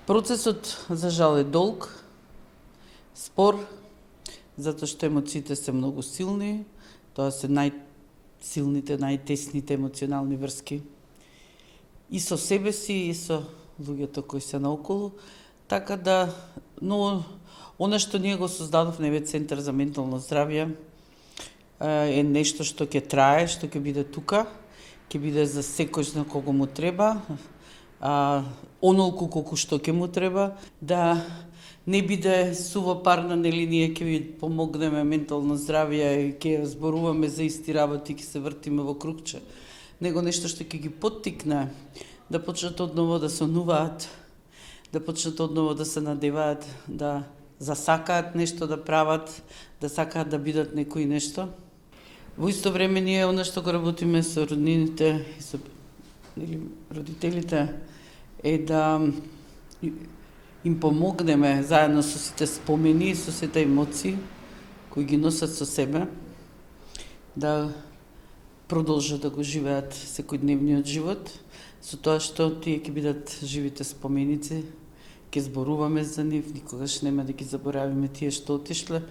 Процесот за жал е долг, спор, затоа што емоциите се многу силни, тоа се најсилните, најтесните емоционални врски. И со себе си, и со луѓето кои се наоколу, така да, но она што ние го создадовме еве Центар за ментално здравје е нешто што ќе трае, што ќе биде тука, ќе биде за секој на кого му треба, онолку колку што ќе му треба, да не биде сувопарна, нели ние ќе ви помогнеме ментално здравје и ќе зборуваме за исти работи, ќе се вртиме во кругче, него нешто што ќе ги поттикне да почнат одново да сонуваат, да почнат одново да се надеваат, да засакаат нешто да прават, да сакаат да бидат некои нешто. Во исто време ние она што го работиме со роднините и со родителите е да им помогнеме заедно со сите спомени и со сите емоции кои ги носат со себе, да продолжат да го живеат секојдневниот живот, со тоа што тие ќе бидат живите споменици, ќе зборуваме за нив, никогаш нема да ги заборавиме тие што отишле.